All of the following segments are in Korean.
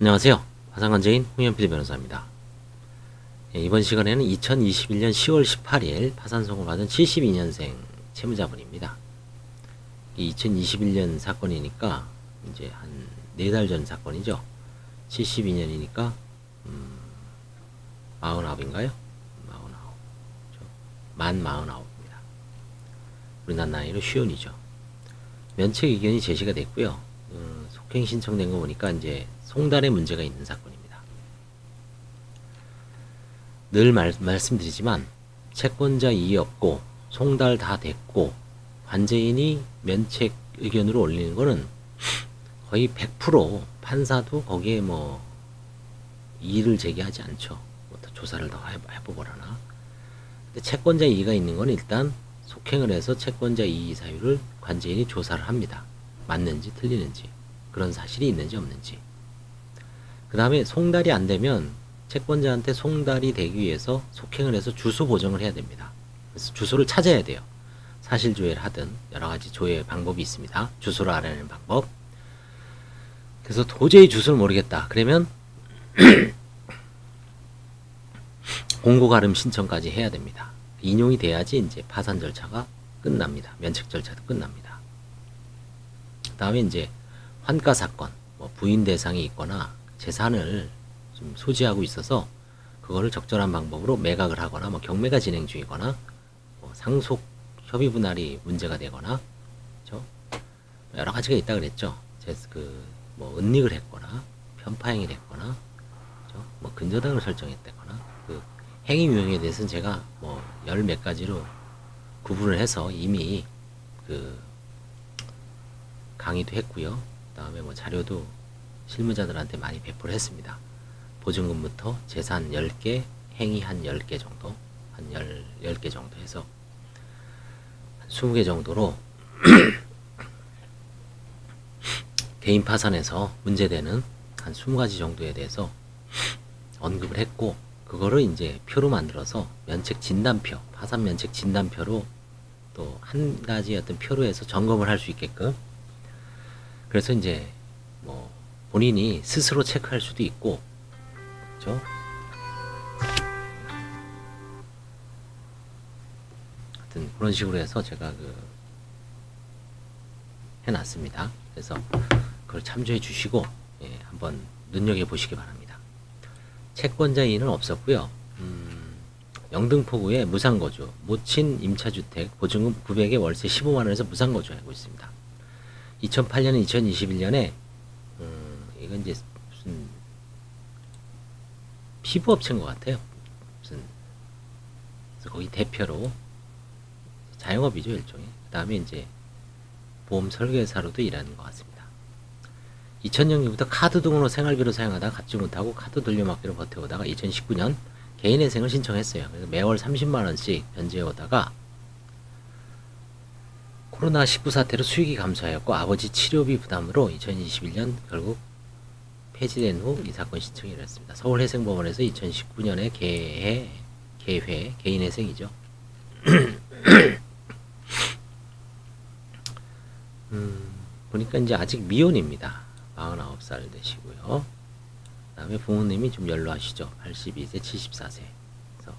안녕하세요. 화상관제인 홍현필 변호사입니다. 이번 시간에는 2021년 10월 18일 파산송을 받은 72년생 채무자분입니다. 2021년 사건이니까 이제 한 4달 전 사건이죠. 72년이니까 49인가요? 49. 만 49입니다. 우리나라 나이로 쉬운이죠. 면책 의견이 제시가 됐고요. 속행 신청된 거 보니까 이제 송달에 문제가 있는 사건입니다. 늘 말씀드리지만 채권자 이의 없고 송달 다 됐고 관제인이 면책 의견으로 올리는 거는 거의 100% 판사도 거기에 뭐 이의를 제기하지 않죠. 뭐 조사를 더 해보거나. 근데 채권자 이의가 있는 건 일단 속행을 해서 채권자 이의 사유를 관제인이 조사를 합니다. 맞는지 틀리는지, 그런 사실이 있는지 없는지. 그 다음에 송달이 안 되면 채권자한테 송달이 되기 위해서 속행을 해서 주소 보정을 해야 됩니다. 그래서 주소를 찾아야 돼요. 사실 조회를 하든 여러 가지 조회 방법이 있습니다. 주소를 알아내는 방법. 그래서 도저히 주소를 모르겠다. 그러면 공고 가름 신청까지 해야 됩니다. 인용이 돼야지 이제 파산 절차가 끝납니다. 면책 절차도 끝납니다. 그 다음에 이제 환가 사건, 뭐 부인 대상이 있거나 재산을 좀 소지하고 있어서 그거를 적절한 방법으로 매각을 하거나 뭐 경매가 진행 중이거나 뭐 상속 협의 분할이 문제가 되거나 그렇죠? 여러 가지가 있다 그랬죠. 뭐 은닉을 했거나 편파행위를 했거나 그렇죠? 뭐 근저당을 설정했다거나 그 행위 유형에 대해서는 제가 뭐 열 몇 가지로 구분을 해서 이미 그 강의도 했고요. 그다음에 뭐 자료도 실무자들한테 많이 배포를 했습니다. 보증금부터 재산 10개, 행위 한 10개 정도, 한 10개 정도 해서 한 20개 정도로 개인 파산에서 문제되는 한 20가지 정도에 대해서 언급을 했고, 그거를 이제 표로 만들어서 면책 진단표, 파산 면책 진단표로 또 한 가지 어떤 표로 해서 점검을 할 수 있게끔, 그래서 이제 뭐 본인이 스스로 체크할 수도 있고, 그렇죠? 하여튼 그런 식으로 해서 제가 해놨습니다. 그래서 그걸 참조해 주시고 한번 눈여겨 보시기 바랍니다. 채권자 이의는 없었고요. 영등포구의 무상거주, 모친 임차주택, 보증금 900에 월세 15만원에서 무상거주하고 있습니다. 2008년, 2021년에 이건 이제 무슨 피부업체인 것 같아요. 무슨 그래서 거기 대표로 자영업이죠, 일종의. 그 다음에 이제 보험 설계사로도 일하는 것 같습니다. 2000년부터 카드 등으로 생활비로 사용하다가 갚지 못하고 카드 돌려막기로 버텨오다가 2019년 개인회생을 신청했어요. 그래서 매월 30만원씩 변제해오다가 코로나19 사태로 수익이 감소하였고 아버지 치료비 부담으로 2021년 결국 폐지된 후 이 사건 신청이 일어났습니다. 서울회생법원에서 2019년에 개인회생이죠. 보니까 이제 아직 미혼입니다. 49살 되시고요. 그 다음에 부모님이 좀 연로하시죠. 82세, 74세. 그래서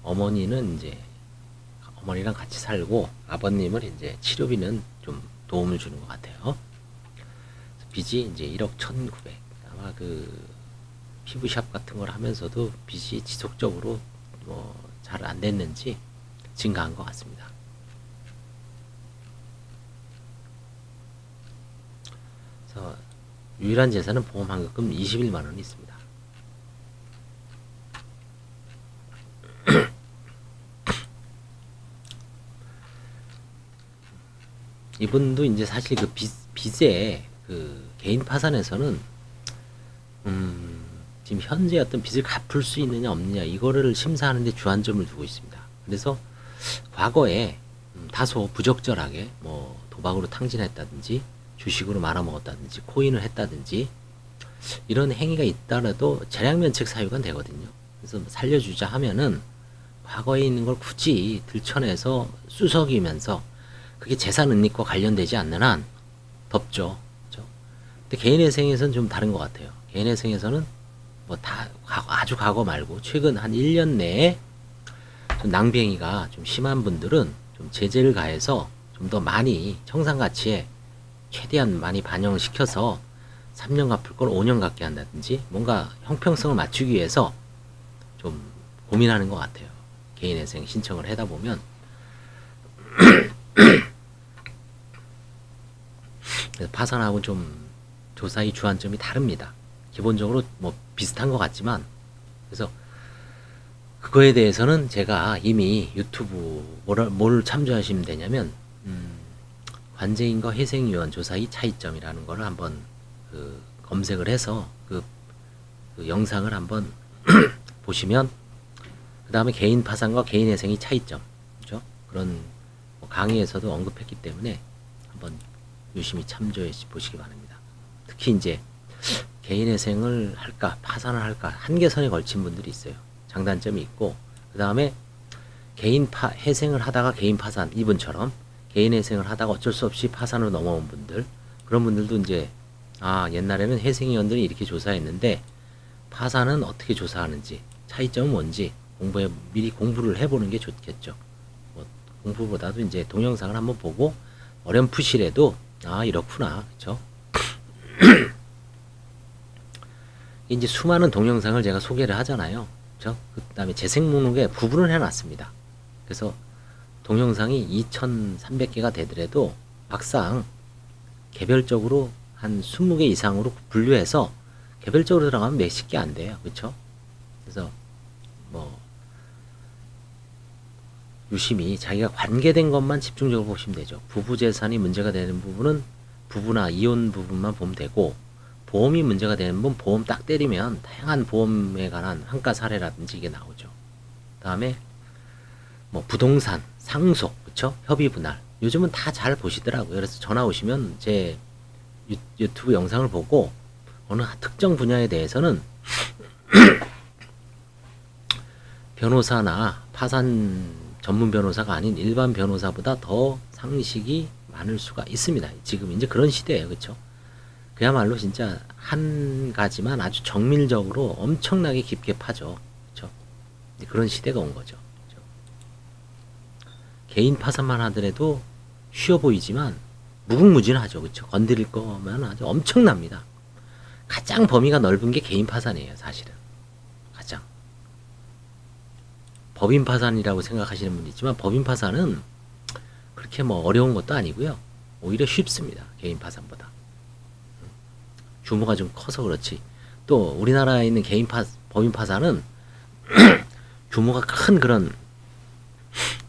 어머니는 이제 어머니랑 같이 살고 아버님은 이제 치료비는 좀 도움을 주는 것 같아요. 빚이 이제 1억 1,900. 아마 그 피부샵 같은 걸 하면서도 빚이 지속적으로 뭐 잘 안 됐는지 증가한 것 같습니다. 그래서 유일한 재산은 보험 환급금 21만 원이 있습니다. 이분도 이제 사실 그 빚에 그 개인 파산에서는 지금 현재 어떤 빚을 갚을 수 있느냐 없느냐 이거를 심사하는데 주안점을 두고 있습니다. 그래서 과거에 다소 부적절하게 뭐 도박으로 탕진했다든지 주식으로 말아먹었다든지 코인을 했다든지 이런 행위가 있더라도 재량면책 사유가 되거든요. 그래서 살려주자 하면은 과거에 있는 걸 굳이 들춰내서 쑤석이면서 그게 재산 은닉과 관련되지 않는 한 덮죠. 그렇죠? 근데 개인회생에서는 좀 다른 것 같아요. 개인회생에서는 뭐 다 아주 과거 말고 최근 한 1년 내에 좀 낭비행위가 좀 심한 분들은 좀 제재를 가해서 좀 더 많이 청산가치에 최대한 많이 반영을 시켜서 3년 갚을 걸 5년 갚게 한다든지 뭔가 형평성을 맞추기 위해서 좀 고민하는 것 같아요. 개인회생 신청을 하다 보면 파산하고 좀 조사의 주안점이 다릅니다. 기본적으로 뭐 비슷한 것 같지만, 그래서 그거에 대해서는 제가 이미 유튜브 뭘 참조하시면 되냐면 관제인과 회생위원 조사의 차이점이라는 거를 한번 검색을 해서 그 영상을 한번 보시면, 그 다음에 개인 파산과 개인 회생의 차이점, 그죠? 그런 뭐 강의에서도 언급했기 때문에 한번 유심히 참조해 보시기 바랍니다. 특히 이제 개인 회생을 할까 파산을 할까 한계선에 걸친 분들이 있어요. 장단점이 있고, 그 다음에 개인 회생을 하다가 개인 파산, 이분처럼 개인 회생을 하다가 어쩔 수 없이 파산으로 넘어온 분들, 그런 분들도 이제 옛날에는 회생위원들이 이렇게 조사했는데 파산은 어떻게 조사하는지, 차이점은 뭔지 미리 공부를 해보는 게 좋겠죠. 뭐 공부보다도 이제 동영상을 한번 보고 어렴풋이라도 이렇구나, 그렇죠? 이제 수많은 동영상을 제가 소개를 하잖아요, 그렇죠? 그 다음에 재생 목록에 구분을 해놨습니다. 그래서 동영상이 2,300개가 되더라도 막상 개별적으로 한 20개 이상으로 분류해서 개별적으로 들어가면 몇십 개 안 돼요, 그렇죠? 그래서 뭐 유심히 자기가 관계된 것만 집중적으로 보시면 되죠. 부부 재산이 문제가 되는 부분은 부부나 이혼 부분만 보면 되고, 보험이 문제가 되는 부분 보험 딱 때리면 다양한 보험에 관한 환가 사례라든지 이게 나오죠. 다음에 뭐 부동산, 상속, 그쵸? 협의 분할, 요즘은 다 잘 보시더라고요. 그래서 전화 오시면 제 유튜브 영상을 보고 어느 특정 분야에 대해서는 변호사나 파산 전문 변호사가 아닌 일반 변호사보다 더 상식이 많을 수가 있습니다. 지금 이제 그런 시대예요, 그렇죠? 그야말로 진짜 한 가지만 아주 정밀적으로 엄청나게 깊게 파죠, 그렇죠? 그런 시대가 온 거죠. 그렇죠? 개인 파산만 하더라도 쉬워 보이지만 무궁무진하죠, 그렇죠? 건드릴 거면 아주 엄청납니다. 가장 범위가 넓은 게 개인 파산이에요, 사실은. 가장. 법인 파산이라고 생각하시는 분이 있지만 법인 파산은 그렇게 뭐 어려운 것도 아니고요. 오히려 쉽습니다, 개인 파산보다. 규모가 좀 커서 그렇지. 또 우리나라에 있는 법인 파산은 규모가 큰 그런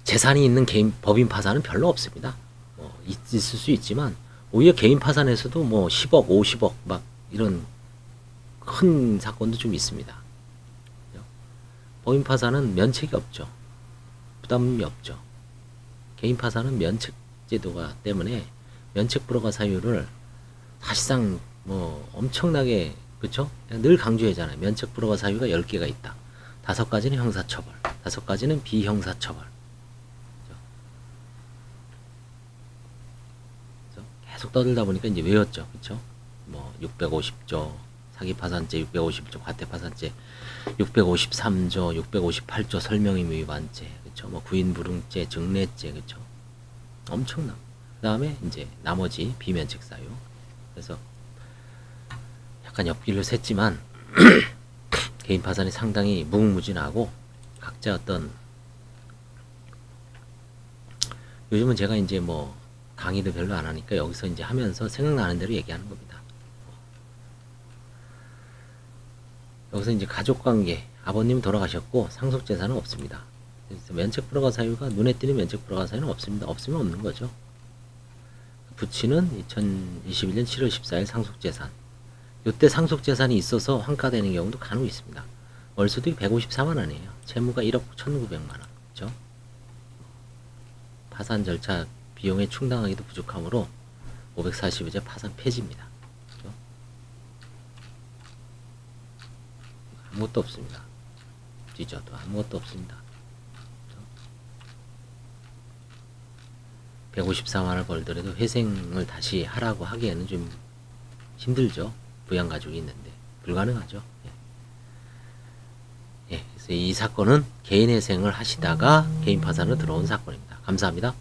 재산이 있는 법인 파산은 별로 없습니다. 뭐 있을 수 있지만 오히려 개인 파산에서도 뭐 10억, 50억 막 이런 큰 사건도 좀 있습니다. 법인 파산은 면책이 없죠. 부담이 없죠. 개인 파산은 면책 제도가 때문에 면책 불허가 사유를 사실상 뭐 엄청나게, 그쵸? 늘 강조하잖아요. 면책 불허가 사유가 10개가 있다. 5가지는 형사처벌, 5가지는 비형사처벌. 그쵸? 계속 떠들다 보니까 이제 외웠죠. 그쵸? 뭐 650조, 사기파산죄 650조, 과태파산죄 653조, 658조 설명의무 위반죄, 그쵸? 뭐 구인불응죄, 증례죄, 그쵸? 엄청나. 그 다음에 이제 나머지 비면책 사유. 그래서 약간 옆길로 샜지만 개인 파산이 상당히 무궁무진하고 각자 어떤, 요즘은 제가 이제 뭐 강의도 별로 안 하니까 여기서 이제 하면서 생각나는 대로 얘기하는 겁니다. 여기서 이제 가족관계, 아버님 돌아가셨고 상속재산은 없습니다. 그래서 면책불허가 사유가 눈에 띄는 면책불허가 사유는 없습니다. 없으면 없는 거죠. 부친은 2021년 7월 14일 상속재산. 이때 상속재산이 있어서 환가되는 경우도 간혹 있습니다. 월소득이 154만 원이에요. 채무가 1억 1,900만 원. 그렇죠? 파산 절차 비용에 충당하기도 부족하므로 545제 파산 폐지입니다. 그렇죠? 아무것도 없습니다. 뒤져도 아무것도 없습니다. 154만 원을 벌더라도 회생을 다시 하라고 하기에는 좀 힘들죠. 부양가족이 있는데 불가능하죠. 그래서 이 사건은 개인회생을 하시다가 개인 파산으로 들어온 사건입니다. 감사합니다.